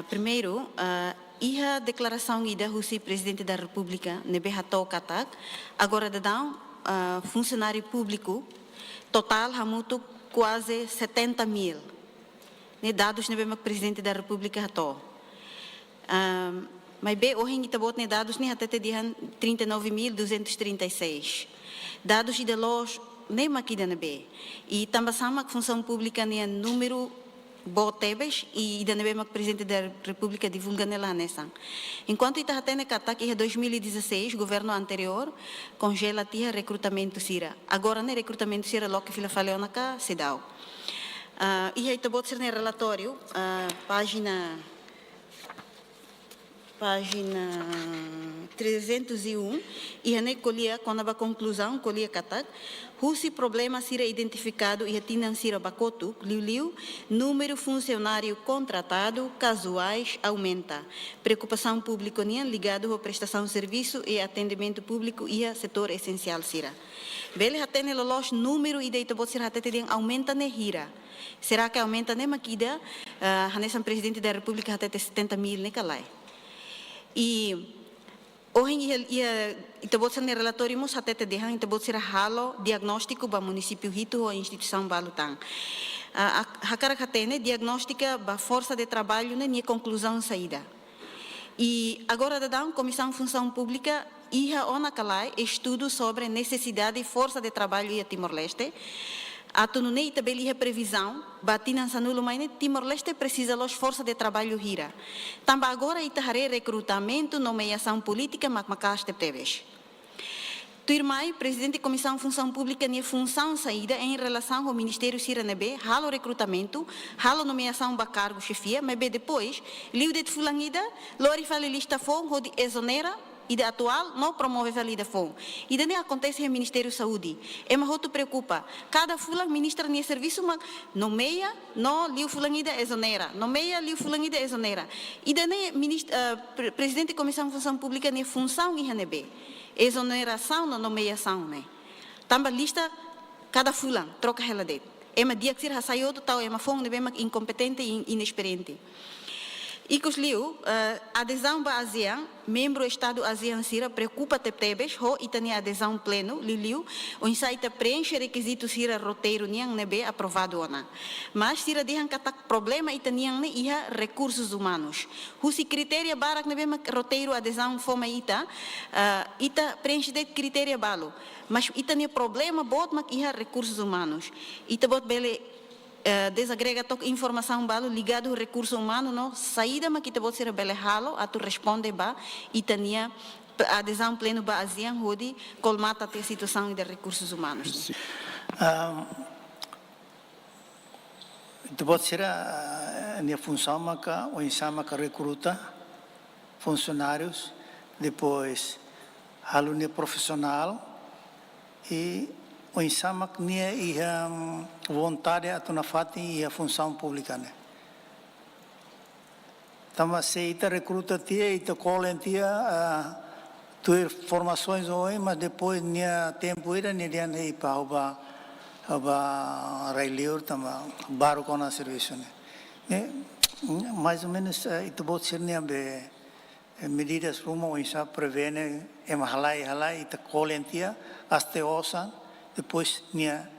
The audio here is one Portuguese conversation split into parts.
Primeiro, a declaração ida do Presidente da República, nebe hatou katak, agora dão funcionário público, total, hamuto quase 70 mil. Dados nebe o Presidente da República hatou. Mas bem, hoje em tabot ne dados nem até dihan 39.236. Dados de los nem maquida nebe. E também sama que função pública nem número botebes e ainda nebe o Presidente da República divulga nela nessa. Enquanto ita hatene katak em 2016, governo anterior congela tia recrutamento sira. Agora ne recrutamento sira lo que fila falou na cá se dá. E aí tabot ser ne relatório, página 301, e a colhia, quando a conclusão, colhia katak, se problema será identificado e a sira bacotu, liu, número funcionário contratado, casuais, aumenta. Preocupação pública ligado à prestação de serviço e atendimento público e a setor essencial sira. Bele atende los número e daí tabot sira atende aumenta ne hira. Será que aumenta ne makida? Hanesan Presidente da República atende 70 mil ne kalai. E hoje tabot ser ne relatório mos até te dehan tabot ser halo diagnóstico ba município hito ou instituição balutang. Hakara hatene diagnóstica ba força de trabalho ne conclusão saída. E agora da comissão função pública iha ona kalai estudo sobre necessidade e força de trabalho em Timor-Leste. A tununei tabeli a previsão, batina sanulo maine Timor-Leste precisa los força de trabalho hira. Tamba agora itahare recrutamento, nomeação política, macmacaste teves. Tuirmai, Presidente da Comissão Função Pública, nia função saída em relação ao Ministério Siranebe, halo recrutamento, halo nomeação ba cargo chefia, mas depois, liu de fulangida, lori fale lista fom, rodi exonera, e da atual não promove a valida fom. E daí acontece no Ministério da Saúde. É uma outra preocupa. Cada fulan ministra nem serviço, mas nomeia, não liu fulanida exonera. Nomeia, liu fulanida exonera. E daí Presidente da Comissão de Função Pública nem função em Hanebe. Exoneração, não nomeação, né? Tamba lista cada fulan troca ela de. É uma dia que se saiu do tal, é uma fom nebe incompetente e inexperiente. E que os liu, adesão ba ASEAN, membro do Estado ASEAN Sira, preocupa tebes, ho itani adesão pleno, liu, o insaita preenche requisito Sira roteiro niang nebe aprovado ona. Mas Sira dihan katak problema itaniang ne iha recursos humanos. Husi critério barak nebe roteiro adesão foma ita preenche de critério balo. Mas itani problema bot mak iha recursos humanos. Ita bot bele desagrega toque informação balo ligado ao recurso humano, não saída mas que te pode ser bele halo, a tu responde ba e tania adesão pleno ba ASEAN hodi colmata a situação de recursos humanos. Te pode ser a minha função maca o insama que recruta funcionários, depois halo ne profissional e o insama que nie ia vontade a tona fati e a função pública né. Tama se ita recruta tia ita colen tia tu formações hoje mas depois nia tempo ira nia dia nei pa oba raileur tama baru kona serviço né. Mais ou menos ita bot ser nia be medidas rumo o insama prevene ema halai ita colen tia aste osa depois nia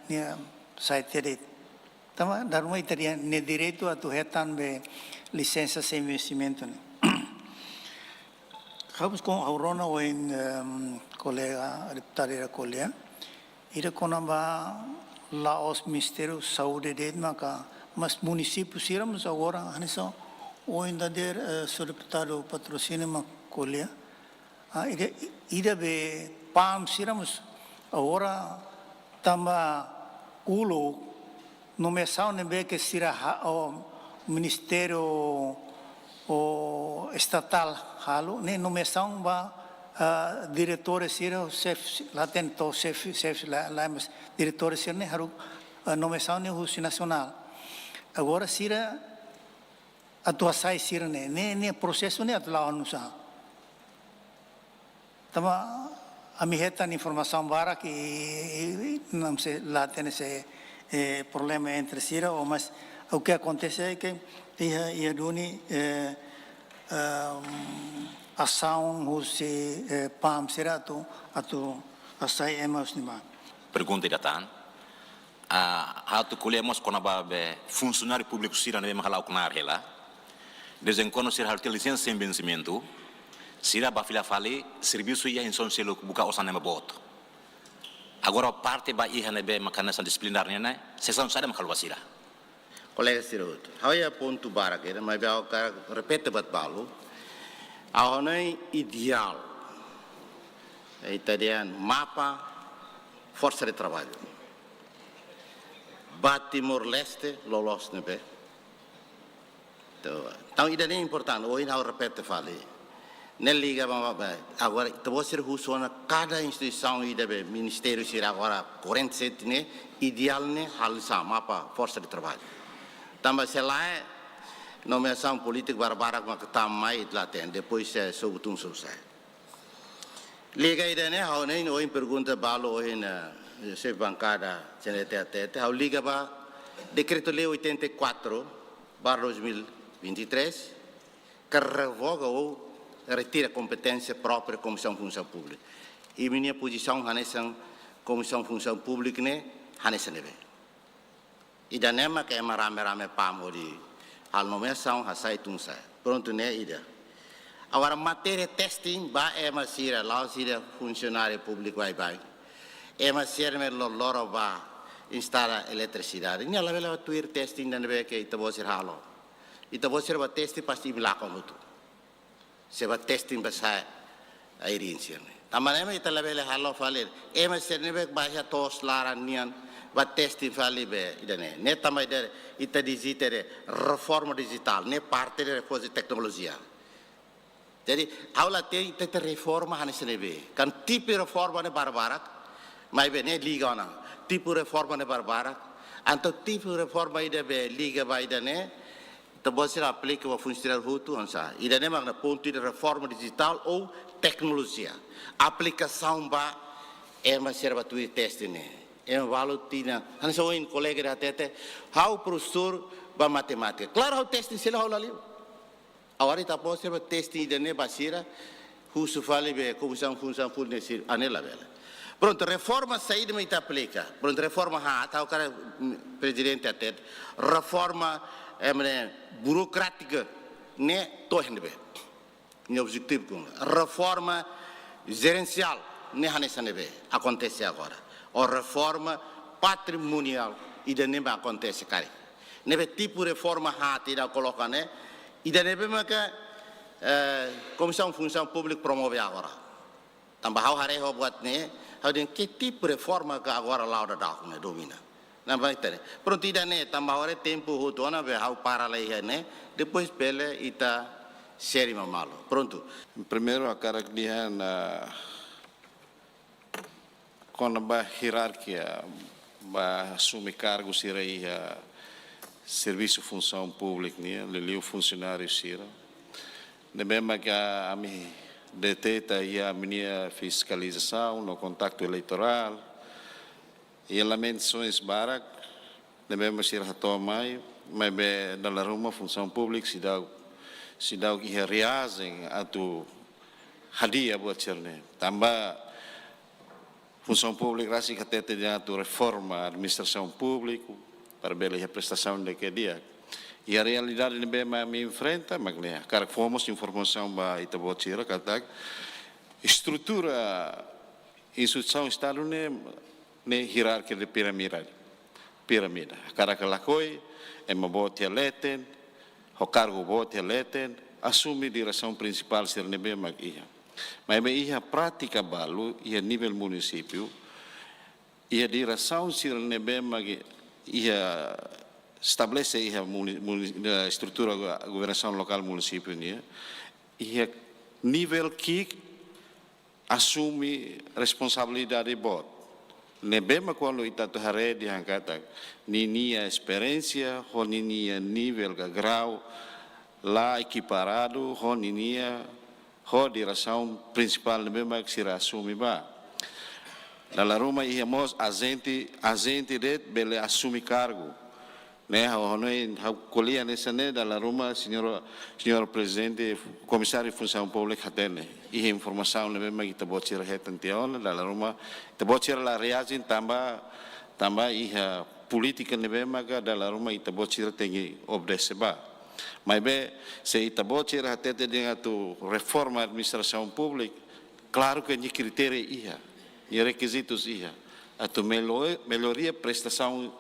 sai direito. Tama daruma itaria ne direito a tu retan be licença sem investimento. Vamos com Aurona ou em colega deputada colega. Ira konamba lá os ministérios saúde de maka mas municípios iramos agora hanisa ou ainda der seu deputado patrocínio ma colega. Ira be pam siramos agora tamba ulo nomeação nebe que será o ministério o estatal halo ne nomeação ba diretores sira chef lá tem to chef lá mas diretores sira ne haru nomeação ne o nacional agora sira atuação sira ne processo ne atla anusa tama a mi retan informação bara que não sei lá tem esse problema entre sira ou mas O que acontece é que ia duni ação se pam será atu asai emas nima. Pergunta da tan. Hatu colhemos quando ababe funcionário público sira na mesma com a rela. Desde quando se hal licença sem vencimento, sira bafila fale serviço ia em São Selo buka osan nema boto. Agora parte ba ia nebe mecanismo disciplinar né, sessão sada makal wasira. Colega Sirut, hanya ponto barak era, mas eu quero repetir bat balu. Ahonai ideal. Italian mapa força de trabalho. Timor-Leste lolos nebe. Então isso é importante. Hoje não repete fale. Nel liga agora depois ser funciona cada instituição e deve ministério ser agora 47 né ideal né halsa mapa força de trabalho. Também se lá nomeação política barbara que está mais lá tem depois é sobretudo social. Liga ida né how nem hoje pergunta balo hoje na se bancada até how liga ba decreto-lei 84/2023 que revoga ou retira competência própria Comissão Função Pública. E minha posição nessa Comissão Função Pública né nessa nível. E da nema que é rame pamori a nomeação sai tunsa. Pronto né ida. Agora matéria testing ba é masira lá sira funcionário público vai. É masira me loro ba instala eletricidade. Ni ala vela tuir testing dan be que ita bosir halo. Ita bosir ba testing pasti bilakon itu. Seba testing bahasa airin sirne. Tamane me ita labele halo falir. Ema sirne be bahasa tos laran nian ba testing falir be idane. Ne tamai der ita digitere reforma digital. Ne parte de coisa tecnologia. Jadi aula te ita reforma hanes nebe. Kan tipe reforma ne barbarak. Mai be ne liga ona. Tipe reforma ne barbarak. Anto tipe reforma ida be liga ba idane. Você aplica o funcionário ruto, ansa. E daí mesmo na ponto de reforma digital ou tecnologia. Aplicação ba é uma serva tu teste né. É um valor tina. Ansa o in colega da tete, how professor ba matemática. Claro how teste se lá ali. Agora está posto serva teste e daí basira, husu fale be comissão função fornecer anela vela. Pronto, reforma saída me aplica. Pronto, reforma tá o cara presidente até reforma burocrática né tornebe ne objetivo com reforma gerencial ne hanesanebe acontece agora a reforma patrimonial e de neba acontece cari nebe tipo reforma hati da coloca né e de nebe maka comissão função pública promove agora tambah hau hare ho buat ne hau den que tipo reforma que agora lá da né domina. Na baita. Pronto ida né, tambah hora tempo hutona be hau para lá né, depois pele ita seri mamalo. Pronto. Primeiro a característica na quando a hierarquia ba assume cargos irei serviço função pública né, lelio funcionário sira. Nebema que a mi deteta e a minha fiscalização no contacto eleitoral. E as menções barak, devemos ir a tomar, mas na ruma função pública se dá o que realizem a tu hadia buat cerne. Tambah função pública rasa que até tem a tu reforma administração pública para ver a prestação de que dia. E a realidade nem bem me enfrenta, mas né, cara fomos informação ba ita buat cerne kata estrutura instituição estado ne hierarquia de piramida. Cara que lakoi, bote eleten, o cargo bote eleten, assume a direção principal ser nebe mag ia. Mas ia prática balu ia nível município, ia direção ser nebe mag ia estabelece a estrutura da governação local município nia, ia nível que assume responsabilidade bot. Nebema quando ita tu hare di hangkata ni a experiência ho ni a nível ga grau lá equiparado ho ni ho direção principal nebema que se assume ba na la Roma íamos agente de bele assume cargo né, colhia nessa né, da Roma, senhor presidente, comissário de função pública atende, e informação né, mesmo que tá bom tirar retenção, da Roma, tá bom tirar a reagem também e a política né, mesmo que da Roma e tá bom tirar tem obedecer ba, mas bem, se tá bom tirar até dengan tu reforma administração pública, claro que ni critério ia, ni requisitos ia, a tu melhoria prestação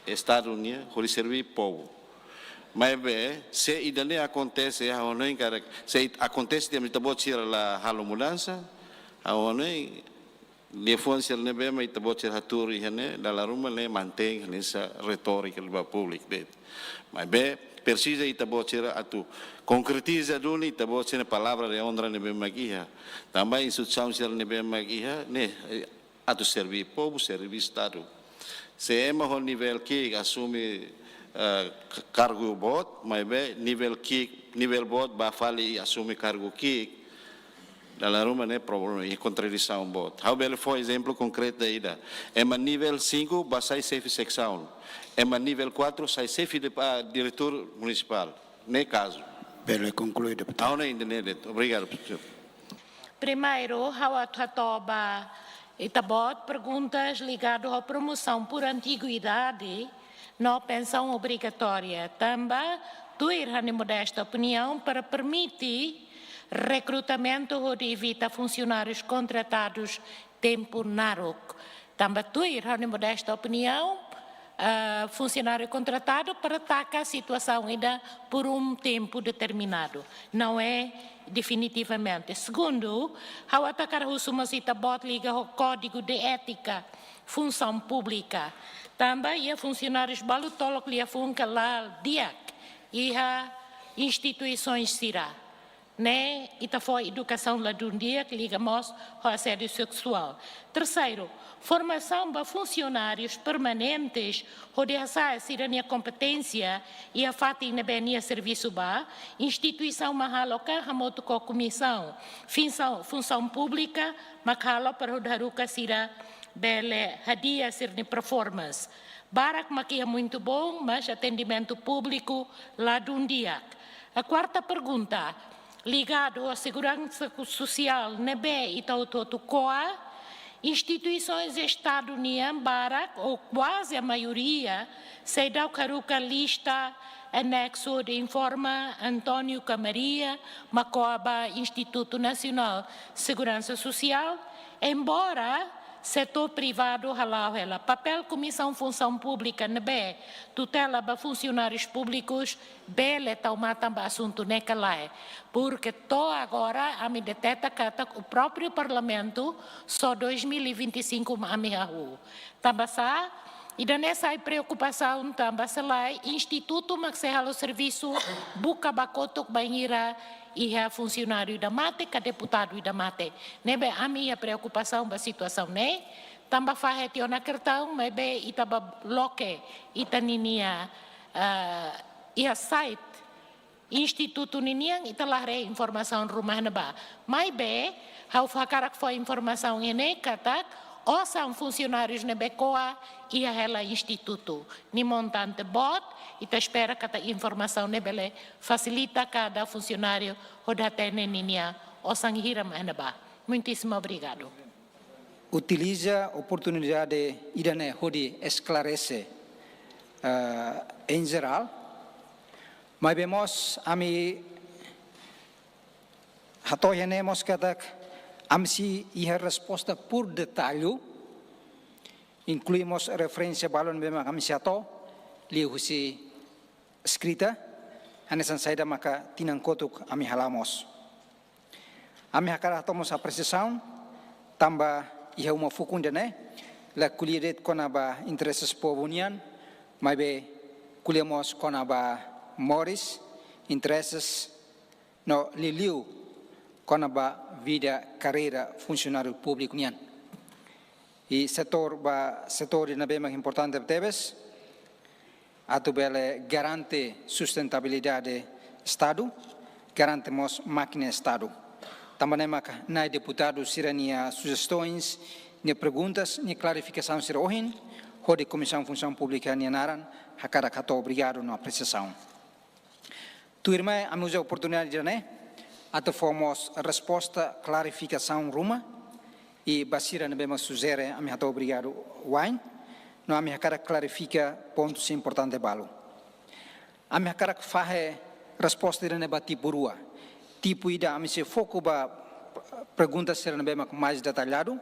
Estado Unido, que servir povo. Mas bem, se ainda não acontece, se acontece de muito tirar a mudança, a ONU, de fonte ne bem, mas muito tirar a tour e né, da Roma ne mantém nessa retórica do público. Mas bem, precisa e muito tirar a tu concretiza do ni muito tirar a palavra de honra ne bem aqui, também instituição ne bem aqui, ne a tu servir povo, servir Estado. Se é o nível que assume cargo bot, mas bem nível bot vai falar e assume cargo que da Roma não é problema e contradição bot. How bem foi exemplo concreto aí da. É o nível 5 vai sair chefe secção, é o nível 4 sai chefe de diretor municipal, nem caso. Belo concluído, deputado. Não é independente. Obrigado, professor. Primeiro, a Tatoba Itabot perguntas ligadas à promoção por antiguidade na pensão obrigatória. Também, tuir a modesta opinião para permitir recrutamento de evita funcionários contratados temporário. Também, tuir a modesta opinião funcionário contratado para atacar a situação ainda por tempo determinado. Não é definitivamente. Segundo, ao atacar o Sumasita Bot liga ao Código de Ética, Função Pública. Também, funcionários balutólogos que funca lá DIAC e a instituições CIRA. Né? E foi educação lá de dia que ligamos ao assédio sexual. Terceiro, formação para funcionários permanentes, onde a cidadania competência e a fatin na benia serviço ba, instituição mahaloka hamoto com comissão, função pública, makalo para o daruka sira bele hadia ser de performance. Barak makia muito bom, mas atendimento público lá de dia. A quarta pergunta, ligado à segurança social, nebe e tautotucoa, instituições Estado União Barak, ou quase a maioria, se dá o lista anexo de informa Antônio Camaria, Macoaba, Instituto Nacional de Segurança Social, embora setor privado ela papel comissão função pública nebe tutela para funcionários públicos bele taumata assunto necalae porque to agora a me deteta que o próprio parlamento só 2025 a me arru tambasa e da nessa preocupação tambasa lá instituto maxeralo serviço buca bacoto banheira e a funcionário da mate, que deputado da mate. Nebe a minha preocupação com a situação, né? Tamba faheti na cartão, mas be itaba bloque itaninia e a site Instituto Niniang italare informação rumah neba. Mas be hau fakarak foi informação ene katak ou são funcionários nebecoa e a ela instituto. Ni montante bot e te espera que a informação nebele facilita cada funcionário ou da tenenia ou sanghira manaba. Muitíssimo obrigado. Utiliza a oportunidade idane hodi esclarece em geral, mas vemos ami hatoyanemos katak amsi e a resposta por detalhe, incluímos referência balon memang kami siato, liu si escrita, hanesan saida maka tinang kotuk ami halamos. Ami hakara tomos apreciação, tamba iha uma fukunda ne, la kuliret konaba interesses povunian, mas be kuliamos konaba Morris interesses no liliu konaba vida carreira funcionário público nian. E setor na bem mais importante teves, atu bele garante sustentabilidade Estado, garantemos máquina Estado. Também maka na deputado sirania sugestões, ni perguntas, ni clarificação sira ohin, hodi Comissão Função Pública nianaran, hakara kato obrigado na apreciação. Tu irmã, a minha oportunidade, né? Até fomos a resposta, clarificação, ruma, e basira na bema suzere, a minha obrigado, wine, no a minha cara clarifica pontos importantes de balo. A minha cara faz resposta de nebati burua, tipo ida a minha foco ba pergunta ser na bema mais detalhado,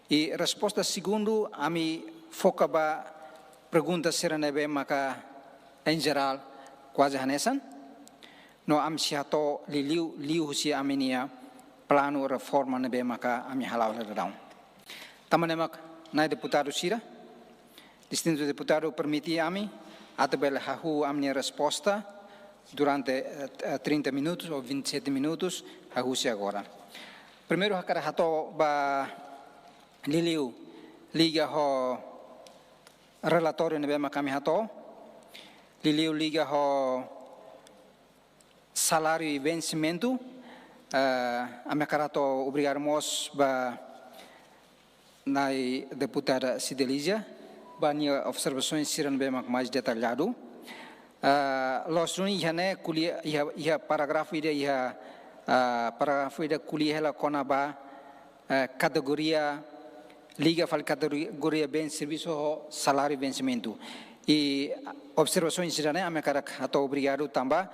e resposta segundo a minha foca ba pergunta ser na bema em geral quase hanesan. No am siato liu si aminia plano reforma na bema ka ami halau ladang. Tamanemak na deputado sira. Distinto deputado permiti ami atebel hahu amnia resposta durante 30 minutos ou 27 minutos hahu si agora. Primeiro hakara hato ba liliu liga ho relatório na bema kami hato. Liliu liga ho salário e vencimento, a minha carato obrigarmos na deputada Cidelísia, minha observações serão bem mais detalhado. Los runi hane kuliah ia paragrafo ida paragrafo ida kuliah ela konaba categoria liga fal categoria bem serviço salário e vencimento. E observações serão a minha carato obrigado também.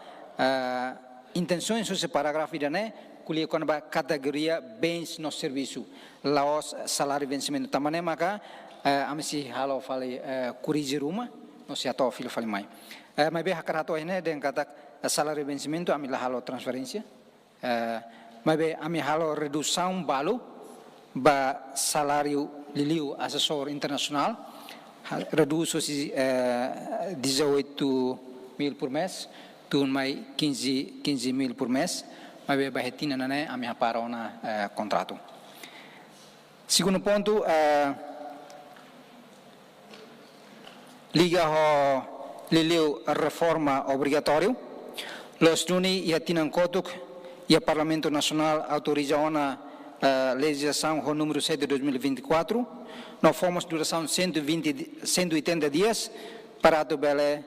Intenções desse parágrafo né, kuliah com a categoria bens no serviço, laos salário e vencimento. Também maka, a mim halo fale corrigir uma, não se ato filho fale mais. Mas bem hakarato né, dengan kata salário e vencimento, a mim lá halo transferência. Mas bem a mim halo redução balo, ba salário liliu assessor internacional, reduz-se 18.000 por mês. Tuan mai 15.000 por mês, mas bem barretina né a minha para na contrato. Segundo ponto, liga ao liliu a reforma obrigatório. Los Juni ia tinan kotuk ia Parlamento Nacional autoriza a legislação o número 7 de 2024. Nós fomos duração 180 dias para a bele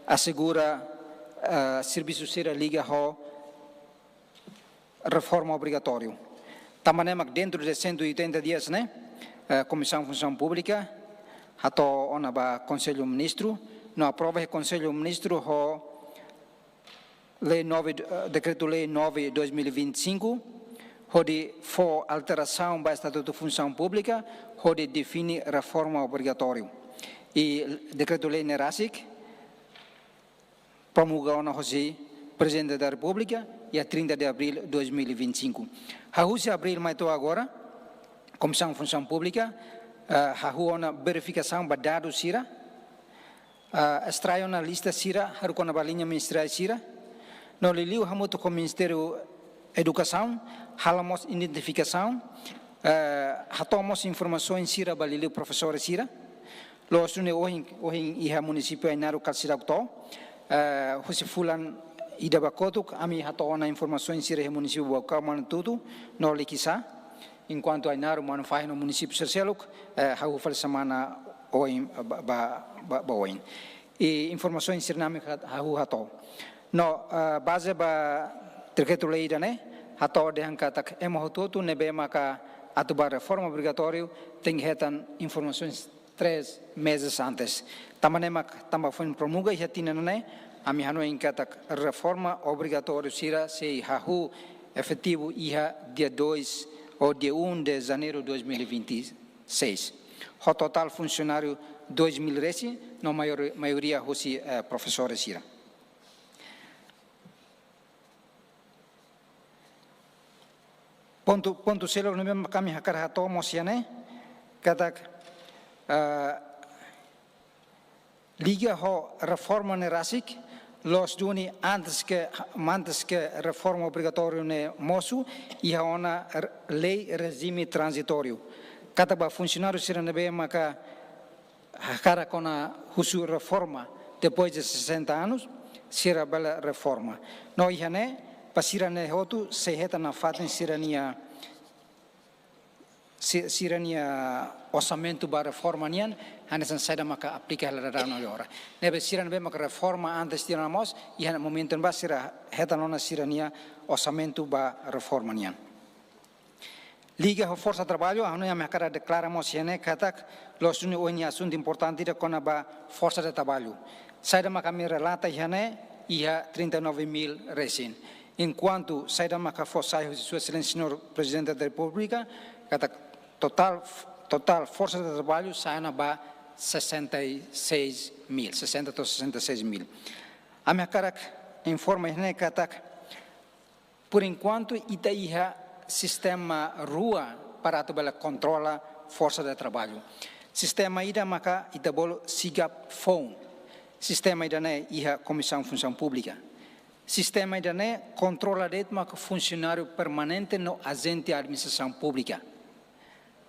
assegura serviço será liga ao reforma obrigatório. Também dentro de 180 dias, né? Comissão de Função Pública, até o Conselho Ministro, não aprova o Conselho Ministro o Decreto-Lei 9 de 2025, onde for alteração do Estatuto de Função Pública, onde define reforma obrigatória. E Decreto-Lei NERASIC, promulgou na Presidente da República e a 30 de abril de 2025. A 1 de abril, mas agora, Comissão de Função Pública, a uma verificação de dados sira, extraiu na lista sira, a na linha ministerial sira, no liliu hamuto com o Ministério da Educação, halamos identificação, hatomos informações sira, baliliu professores sira, los une ohin iha município inaru kalsirakto, Husi fulan ida bakotuk, ami hatona informações sira município bakaman tudo, no likisa, enquanto ainar mano faz no município serceluk, hau fal semana oin baoin. E informações sirnami hau hato. No base ba decreto-lei né, hato de hankatak emohotutu nebe maka atubar reforma obrigatório tem retan informações 3 meses antes. Tamanemak tamba foi promulga e hatina né, a minha não encatak reforma obrigatória sira se hahu efetivo ia dia 2 ou dia 1 de janeiro de 2026. O total funcionário 2.000 resi, na maioria hoje professores sira. Ponto selo no mesmo kami hakar hato mosiane katak liga ho reforma nerasik los duni antes que reforma obrigatória ne mosu e a ona lei regime transitório kata ba funcionário sira nebe maka hakara kona husu reforma depois de 60 anos sira bela reforma no ihane pasira ne hotu se heta na faten sirania sirania orçamento para reforma nian hanesan saida maka aplica ela rano agora nebe siran be maka reforma antes tiramos e han momento ba sira hetanona sirania orçamento ba reforma nian Liga a força de trabalho a nós me cara declaramos que katak los uni assunto importante de kona ba força de trabalho saida maka me relata jane ia 39.000 recém enquanto saida maka força sua excelência senhor presidente da república katak total força de trabalho sai na ba 66.000, 60 a 66.000. A minha cara informa que por enquanto ita iha sistema rua para tu bela controla força de trabalho. Sistema ida maka ita bolo siga phone. Sistema ida ne iha comissão função pública. Sistema ida ne controla det maka funcionário permanente no agente administração pública.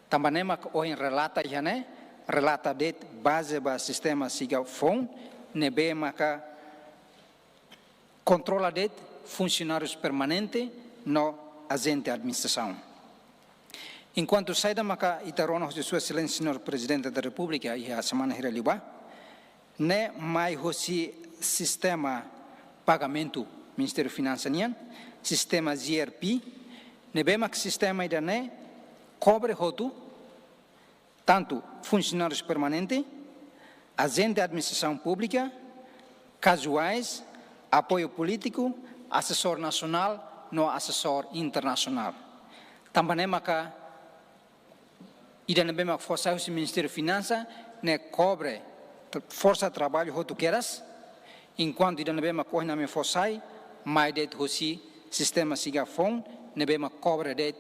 Também hoje relata jane relata det base ba sistema siga phone nebe maka controla det funcionários permanente no agente administração. Enquanto saída maka itarona de sua excelência senhor presidente da república e a semana hiraliba ne mai hosi sistema pagamento Ministério Finanças nian sistema GRP nebe mak sistema ida ne cobre roto tanto funcionários permanentes, agente de administração pública, casuais, apoio político, assessor nacional, no assessor internacional. Também maka ida nebe mak força o Ministério Finanças ne cobre força de trabalho roto queras, enquanto ida nebe mak hoje na me força mais det hosi sistema sigafon nebe mak cobre det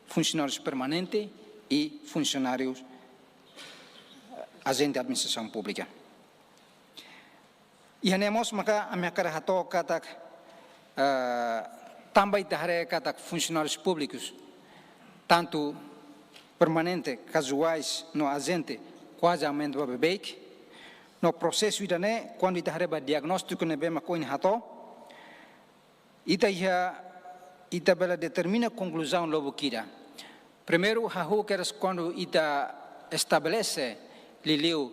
funcionários permanentes e funcionários agente de administração pública. E anemos maka a minha cara hato katak também tahare katak funcionários públicos tanto permanente casuais no agente quase aumento bebê no processo idane quando itahare ba diagnóstico nebe makoin hato ita bela determina conclusão logo kira. Primeiro, hahu keras quando ita estabelece liliu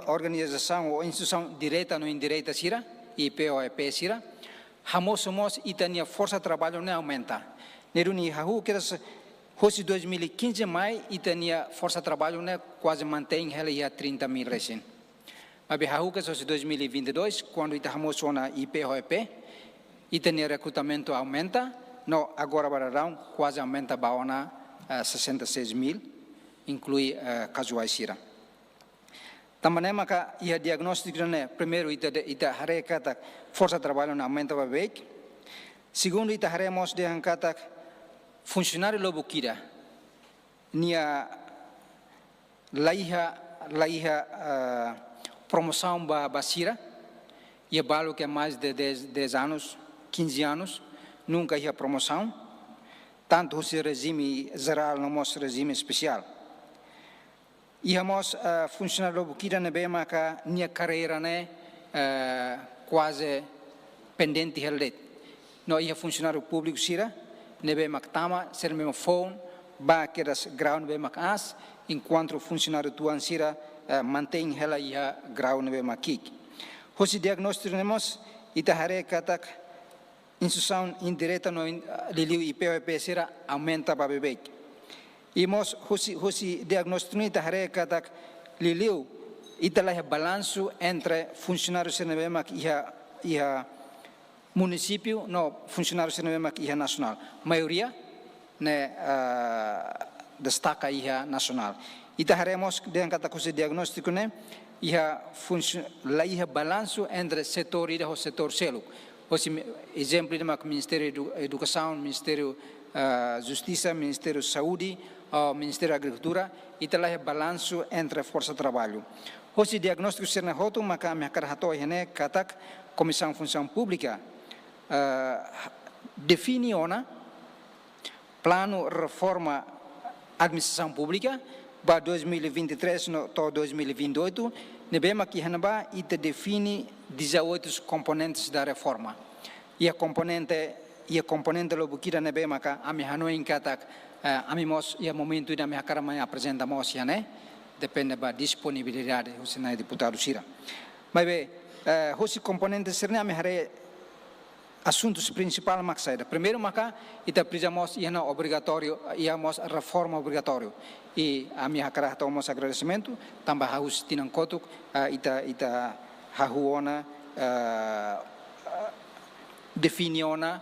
organização ou instituição direta ou indireta sira, IP ou EP sira, hamosomos ita nia força de trabalho não aumenta. Neruni hahu keras hoje 2015 mai ita nia força de trabalho não quase mantém ela ia 30.000 recém. Mas hahu keras hoje 2022 quando ita hamosona IP ou EP ita nia recrutamento aumenta. No, agora bararão quase aumenta baona 66.000, inclui casuais sira. Também maka ia diagnóstico né primeiro ita hare kata força de trabalho na aumenta babek. Segundo ita haremos de kata funcionário lobo kira. Nia laiha promoção basira. Ia balo que é mais de 10 anos, 15 anos. Nunca ia promoção, tanto o regime geral no nosso regime especial. Íamos funcionário do Kira nebe maka minha carreira né quase pendente heldet. No ia funcionário público sira nebe maktama ser mesmo phone ba que das grau nebe makas enquanto funcionário tuan sira mantém ela ia grau nebe makik. Hoje diagnóstico nemos itahare katak instituição indireta no liliu IPOP será aumenta para bebê. Imos hoje diagnóstico ita hare katak liliu ita lah balanço entre funcionários senebemak ia município no funcionários senebemak ia nacional. Maioria ne destaca ia nacional. Ita haremos dengan kata hoje diagnóstico ne ia balanço entre setor ida ho setor selo. Hoje, exemplo de Ministério da Educação, Ministério da Justiça, Ministério da Saúde, Ministério da Agricultura, e telah balanço entre a força de trabalho. Hoje, diagnóstico será roto, mas a minha cara hato é katak Comissão Função Pública define ona plano reforma administração pública para 2023 to 2028. Nebema que hanaba ita define 18 componentes da reforma. E a componente ia componente lo bukira nebe maka ami hanoi katak ami mos ia momento ida ami hakara mai apresentamos ya né depende da disponibilidade hosi na deputado Sira. Mas bem, hosi componente serna ami hare assuntos principal mak saída. Primeiro maka ita precisamos ia na obrigatório ia mos reforma obrigatório e ami hakara tomos agradecimento tambah haus tinang kotuk ita hahuona definiona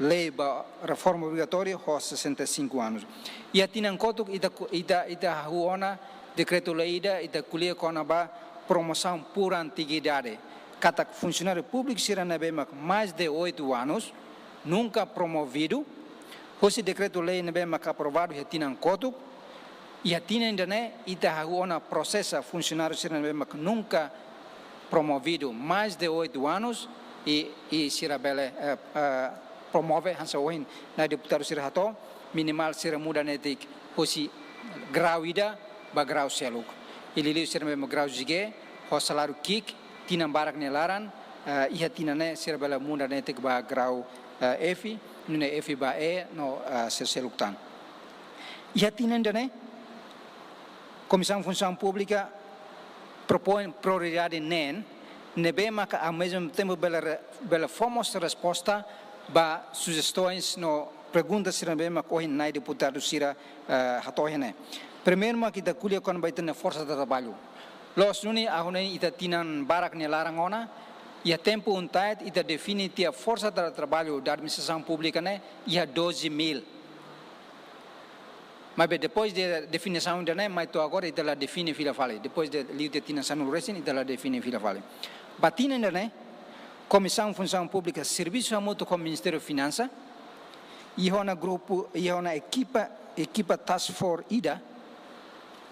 lei ba reforma obrigatória hos 65 anos. E a tinang kotuk ita hahuona decreto lei ita kulia kona ba promoção por antiguidade. Cada funcionário público será na BEMAC mais de 8 anos, nunca promovido. Esse decreto-lei na BEMAC aprovado já tinha coto e já tinha ainda né ita hahuona processa funcionário será na BEMAC nunca promovido mais de 8 anos e será bela promove hansa oin na deputado será hato minimal será muda netik hosi grau ida ba grau seluk ele será mesmo grau jige ho salário kik tina barak nelaran ia tina ne será bela muda netik ba grau F nune F ba E no seluk tan ia tina ne Comissão Função Pública propõe prioridade NEN nebema que ao mesmo tempo bela fomos resposta ba sugestões no perguntas se nebema que hoje na deputado Sira hatohene. Primeiro mas kita kuliah kon baita na força de trabalho. Los nuni ahune ita tinan barak ne larangona e a tempo untait ita define tia força de trabalho da administração pública né ia 12.000. Mas depois da definição da mas tu agora ita la define fila fale. Depois de liute tina sanul resin ita la define fila fale. Batina né Comissão Função Pública Serviço Mútuo com o Ministério da Finança e uma grupo e uma equipa Task Force IDA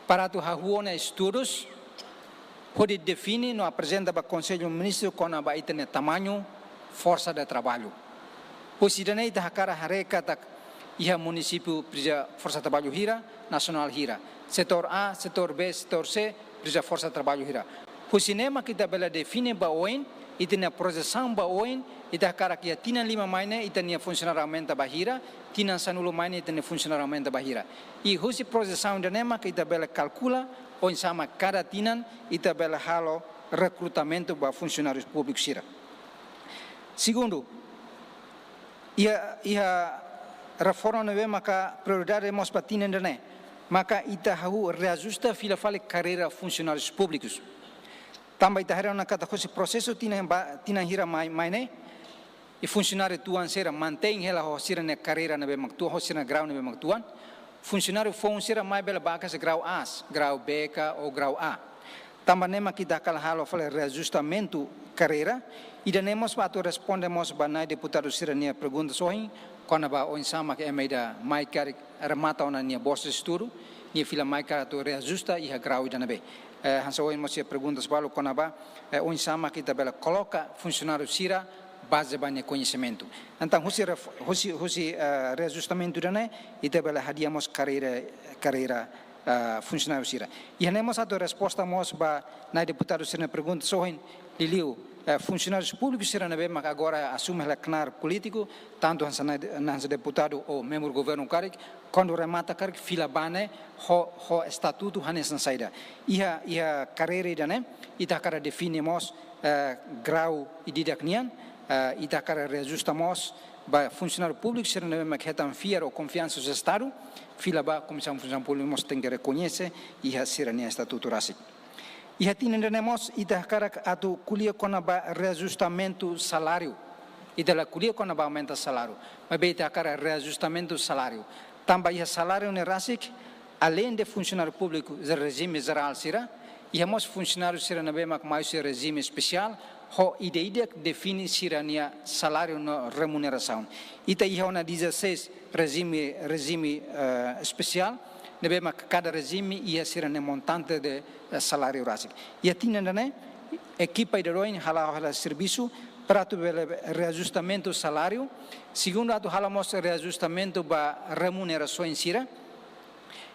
para tu hahuona estudos pode definir no apresenta para o Conselho Ministro com a baita ne tamanho força de trabalho. Pois idane ita hakara hareka tak ia município precisa força de trabalho hira nacional hira setor A setor B setor C precisa força de trabalho hira. O cinema kita bela define ba oin ita na projeção ba oin ita cara que tina 5 maine ita nia funcionamento bahira tina sanulo maine ita nia funcionamento bahira e hoje projeção de nema que ita bela calcula oin sama cada tinan ita bela halo recrutamento ba funcionários públicos sira. Segundo ia reforma neve maka prioridade mos patina ne maka ita hau reajusta fila fale carreira funcionários públicos. Também ita hera na kata kosi processo tina hira mai ne e funcionário tuan sera mantém ela hosira na carreira na bem tu hosira grau na bem tuan funcionário foi sera mai bela bacas grau A grau B ou grau A também nema kita kala halo fale reajustamento carreira e danemos batu respondemos banai deputado sera nia pergunta sohin quando ba on sama que é meida mai cari remata ona nia bolsa estudo nia fila mai cara tu reajusta e grau ida na be hansa hoje nós perguntas balu quando ba on sama kita bela coloca funcionário sira base banho conhecimento então hoje reajustamento dane ita bela hadiamos carreira funcionário sira e hanemos a resposta mos ba na deputado sira pergunta sohin liliu funcionários públicos serão bem agora assume o CNAR político tanto hansa deputado ou membro do governo carik quando remata carik fila bane ho estatuto hanesan saída ia carreira idane ita cara definimos grau ididaknian ita cara reajustamos ba funcionário público serão bem hetan fiar ou confiança do estado fila ba comissão função pública mos tem que reconhecer ia ser nia estatuto rasik. E atinemos ita cara atu kuliah kona ba reajustamento salário ita la kuliah kona ba aumenta salário mas bem ita cara reajustamento salário também ia salário ne rasik além de funcionário público de regime geral sira e hemos funcionários sira na bem mais regime especial ho ideia define sira nia salário no remuneração ita ia ona 16 regime especial nebe cada regime ia ser ne montante de salário básico. E tinha né equipa de roin hala serviço para tu reajustamento salário, segundo atu hala mos reajustamento ba remuneração sira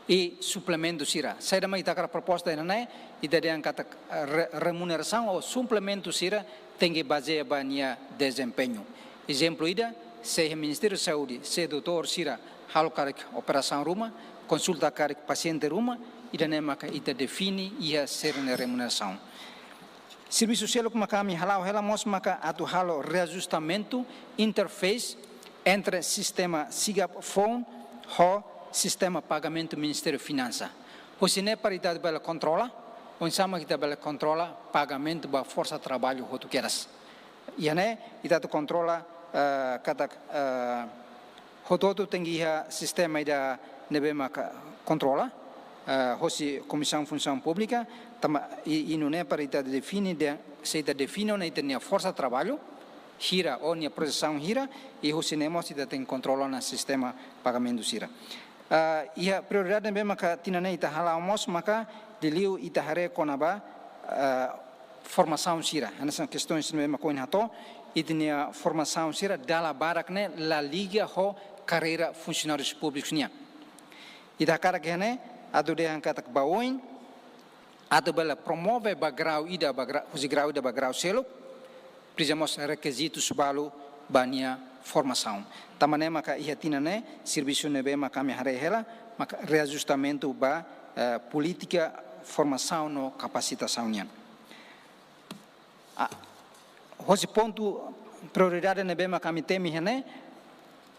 e suplemento sira. Sai da mai takara proposta né e da kata remuneração ou suplemento sira tem que basear ba nia desempenho. Exemplo ida, se o Ministério da Saúde, se o doutor sira halo karik operação rumah, consulta karik paciente rumah, ida ne maka ita define ia ser na remuneração. Serviço social como kami halau helamos maka atu halo reajustamento interface entre sistema SIGAP phone ho sistema pagamento Ministério Finança. Hosine paridade bela controla, onsama kita bela controla pagamento ba força trabalho ho tu queras. Iane ita tu controla katak hototo tengia sistema ida nebe maka controla hosi comissão função pública tama inune para ita define de se ita define ona ita nia força trabalho gira ou nia processão gira e hosi nemos ita tem controla na sistema pagamento sira ia prioridade nebe maka tinane ita halamos maka deliu ita hare konaba formação sira essa questões nebe maka coin hato ita formação sira dala barakne la liga ho carreira funcionários públicos nia ita cara que né ado de angkat baoin ado bela promove bagrau ida bagrau usi grau ida bagrau selo precisamos requisitos balu bania formação tamane maka iatina né serviço nebe maka me hare hela maka reajustamento ba política formação no capacitação nia hoje ponto prioridade nebe maka me temi né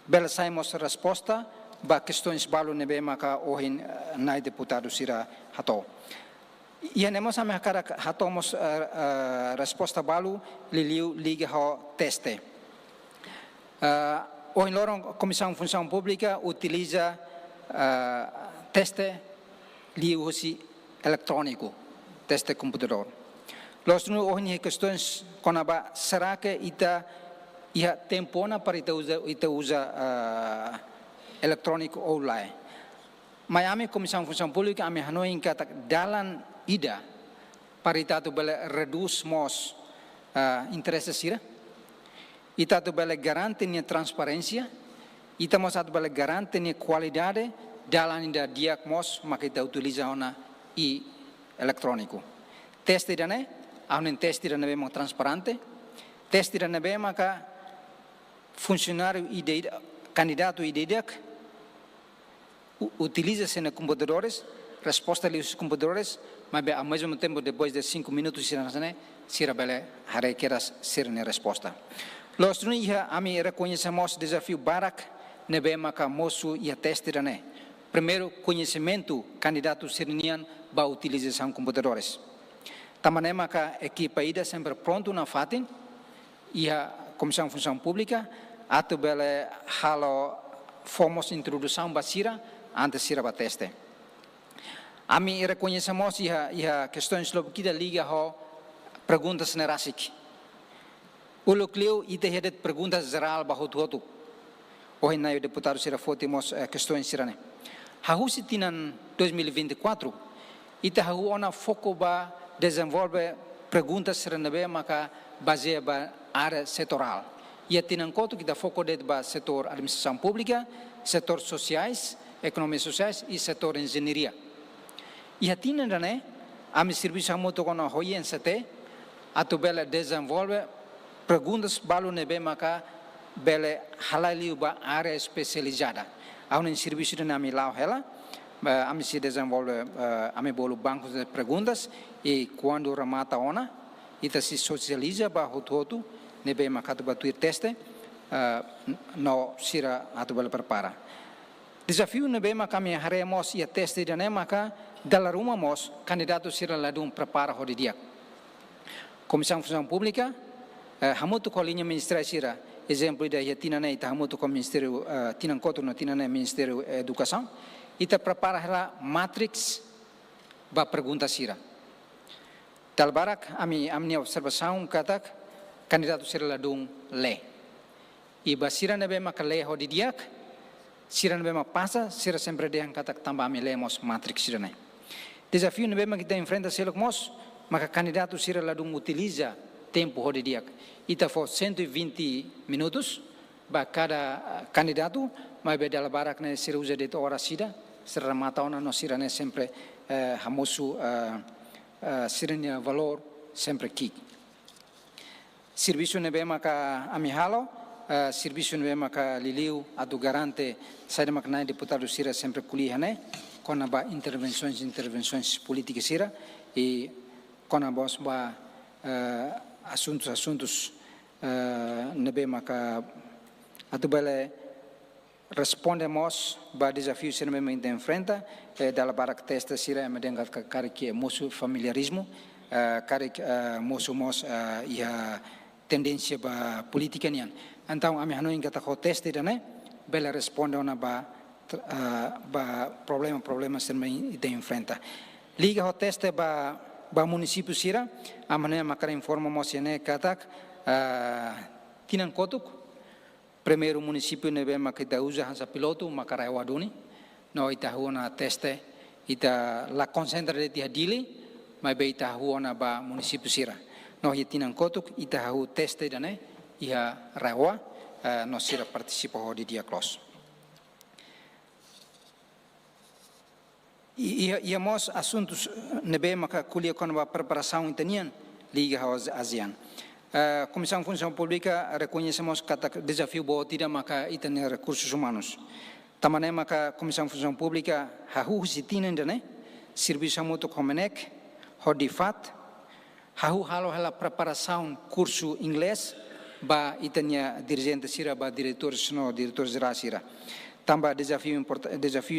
bela saimos resposta ba questões balu nebe maka ohin nai deputado sira hato ia nemos ame cara hatomos resposta balu liliu liga ho teste ohin lorong comissão função pública utiliza teste liu hosi eletrônico teste computador los nu ohin questões konaba será que ita ia tempona para ita usa eletrônico online. Miami Comissão Função Pública ame hanoi kata dalan ida para ita tu bele reduz mos interesse sira. Ita tu bele garante nia transparência. Ita mos atu bele garante nia qualidade dalan ida diak mos maka ita utiliza ona i eletrônico. Teste dane, aunen teste dane bem transparente. Teste dane bem maka funcionário ide candidato ideak utiliza-se nos computadores, resposta dos computadores, mas ao mesmo tempo, depois de 5 minutos, será bela harekeras ser na resposta. Nós também reconhecemos o desafio barak, nebe maka moço e a teste dane. Primeiro, conhecimento candidato sernian ba utilização computadores. Também maka equipa ida sempre pronto na fatin e a Comissão Função Pública atu bela halo fomos introdução basira antes sira ba teste. Ami reconhecemos ia questões logo que liga ho perguntas na rasik. Ulo clio ite hedet perguntas geral ba hotu. Hoje na deputado sira fotimos questões sira ne. Hahusi tinan 2024 ite hahu ona foco ba desenvolve perguntas sira nebe maka baseia ba área setoral. Ia tinan conta que da foco de ba setor administração pública, setor sociais, economia sociais e setor engenharia. Ia tinan né, a me serviço a moto com a hoiensate, a tu bela desenvolve perguntas balu nebe maka bela halaliu ba área especializada. A um serviço de nami lau hela, a me se desenvolve a me bolo bancos de perguntas e quando remata ona, ita se socializa ba hotu nebe maka tu batuir teste no sira atu bela prepara. Desafio nebe maka me haremos ia teste de maka dalam rumah mos candidato sira ladum prepara hodi dia. Comissão Função Pública hamutu ko linha ministério sira exemplo da yatina nei ta hamutu ko ministério tinan koto no tinan nei ministério educação ita prepara ela matrix ba pergunta sira. Talbarak ami amni observação katak candidato sira ladum le. Iba sira nebe maka le hodi dia sira nebe maka passa sira sempre dia katak tambah ami lemos matrix sira nei. Desafio nebe maka kita enfrenta selok mos maka candidato sira ladum utiliza tempo hodi dia. Ita for 120 minutos ba cada candidato mas be dal barak ne sira usa de hora sida sira mata ona no sira ne sempre hamosu sira ne valor sempre kik. Serviço nebe maka ami halo serviço não é maka liliu adu garante sai mak nai deputado sira sempre kuliah né quando ba intervenções políticas sira e quando bos ba assuntos nebe maka atu bele respondemos ba desafio sira mesmo enfrenta dalla barak testa sira medengat kari que moço familiarismo kari moço ia tendência ba política nian. Então, a minha não engata o teste, né? Bela responde ona ba problema também de enfrenta. Liga o teste ba município sira, a maneira makara informa mocione katak tinan kotuk. Primeiro município nebe makita usa hansa piloto makara waduni. No ita huona teste ita la concentra de tia dili, mas be ita huona ba município sira. No tinan kotuk ita hu teste né? Ia rawa nós sira participa de dia close. E mos assuntos nebe maka kulia quando a preparação italiana liga aos ASEAN. Comissão de Função Pública reconhecemos que o desafio boa tira maka italiana recursos humanos. Tamane maka Comissão de Função Pública hahu sitinende né? Serviço muito comenek, hodifat, hahu halo hela preparação curso inglês ba itania dirigente sira ba diretor geral sira. Tamba desafio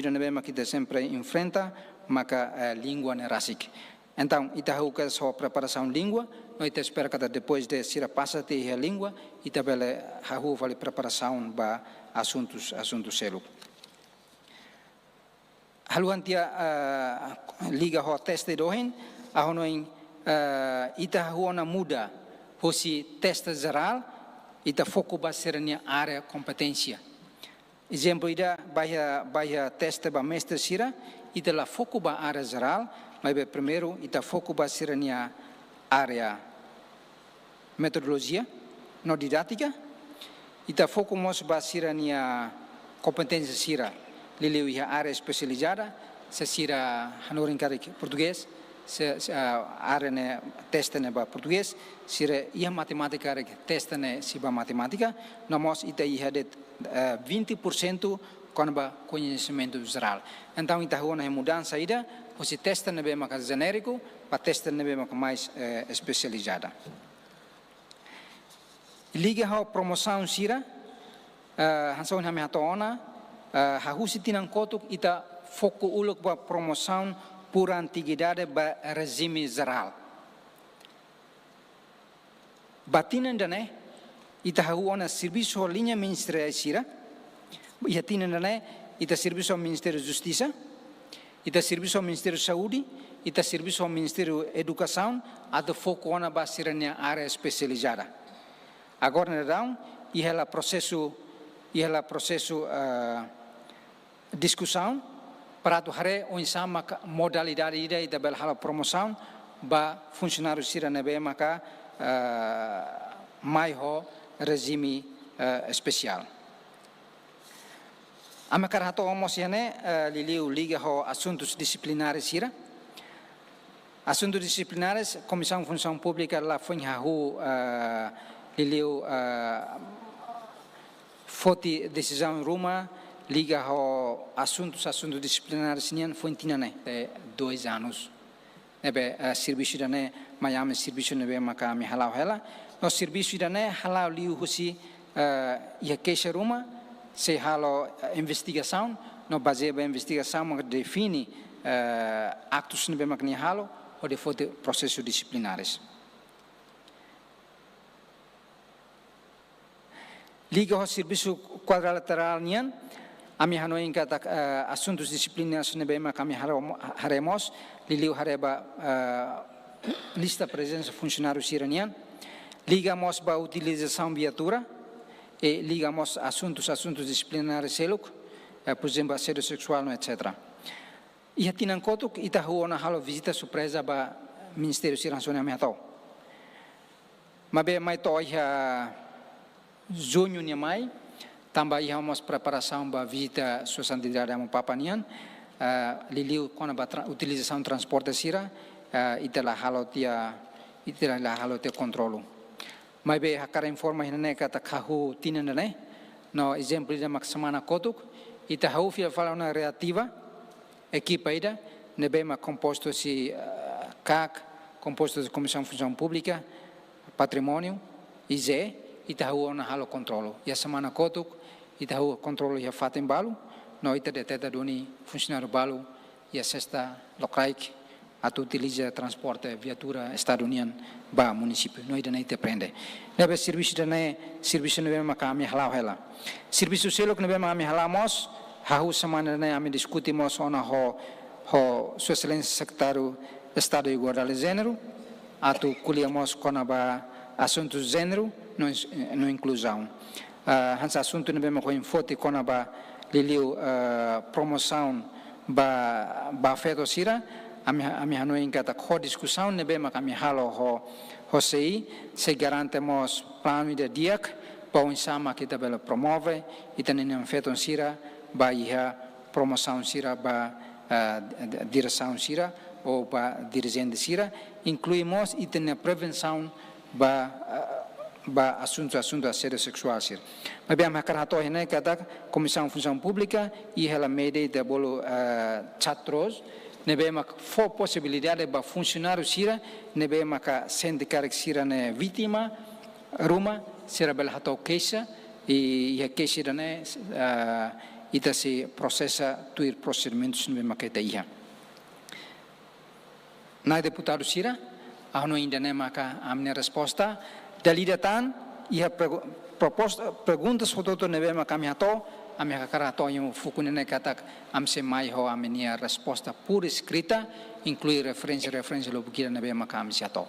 da nebe kita sempre enfrenta maka língua nerasik. Então itahu que só preparação língua, nós te espera que depois de sira passa te a língua ita bele hahu vale preparação ba assuntos selo. Haluantia liga ho teste dohen ahonoin itahu ona muda fosse teste geral ita foco basernya área competência. Exemplo ida bahia teste ba mestre sira ita la foco ba área geral, mas primeiro ita foco basernya área metodologia, no didática, ita foco mos basernya competência sira, liliu ia área especializada, se sira hanorin karik português, se área ne teste ne ba português, sira ia matemática teste ne si ba matemática, nós ita ia de 20% com ba conhecimento geral. Então ita hona mudança ida, você teste ne be mais genérico, para teste ne be mais especializada. Liga a promoção sira, hanson hame hatona, hahusi tinan kotuk ita foco uluk ba promoção por antiguidade ba regime geral. Batinan dane ita hauna serviço linha ministerial sira, ia tinan dane ita serviço ao Ministério da Justiça, ita serviço ao Ministério da Saúde, ita serviço ao Ministério da Educação, a de foco ona ba siranya área especializada. Agora então ia processo discussão para tu hare o insama modalidade ida ida bel hala promoção ba funcionário sira nebe maka mai ho regime especial. A makarato omosiane liliu liga ho assuntos disciplinares sira. Assuntos disciplinares, Comissão de Função Pública lá foi hahu liliu foti decisão Roma liga ao assuntos disciplinares nian foi tinane de 2 anos. Nebe serviço dane Miami serviço nebe makami halau hela. No serviço dane halau liu husi ia queixa Roma se halau investigação no baseia investigação mas define actos nebe makni halau ou de fote processos disciplinares. Liga ao serviço quadrilateral nian, a minha não engata assuntos disciplinares nebe makami haremos, liliu hareba lista presença funcionários iranian, ligamos ba utilização viatura e ligamos assuntos disciplinares seluk, por exemplo assédio sexual etc. E tinan kotuk ita huona halo visita surpresa ba Ministério Siransone ameatau. Mabe mai to junho ni mai tambah ihamos preparação ba visita sua santidade amo papanian liliu kona ba utilização transporte sira itela halo tia controlo. Mas bem, a cara informa né kata kahu tina né, no exemplo de semana kotuk, e ta hau fia fala uma reativa, equipa ida, ne bem ma composto si CAC, composto de Comissão de Função Pública, Patrimônio, IZE, e ta hau na halo controlo. E a semana kotuk, e ta hau controlo ia fata em balo, no ita de teta doni funcionário balo, e a sexta locaic, atu utiliza transporte viatura estadunian ba município no ida te prende nebe serviço nebe makami halau hela serviço selo que nebe makami halamos hahu semana ne ame discutimos ona ho sua excelência secretário estado de igualdade de gênero atu kuliamos kona ba assuntos de gênero no inclusão hans assunto nebe makoi foto kona ba liliu promoção ba feto sira ami hanu em cada discussão nebe mak ami halo ho sei se garantemos plano de diak para sama kita bela promove e também feito sira ba iha promoção sira ba direção sira ou ba dirigente sira incluímos e tem prevenção ba assunto assédio sexual sir. Mas bem, makar hato hene kada Comissão de Função Pública e ela mede de bolo chatros nebe mak fo possibilidade ba funcionário sira nebe mak sindicar sira ne vítima ruma sira bel hato queixa e a queixa ne ita se processa tuir procedimentos nebe mak ita ia na deputado sira ano ainda ne mak amne resposta dalidatan ia proposta perguntas foto nebe mak kami hato ame kakarato yung fukunene katak amse mai ho amenia resposta por escrita inclui referência lo bukira nebe makam siato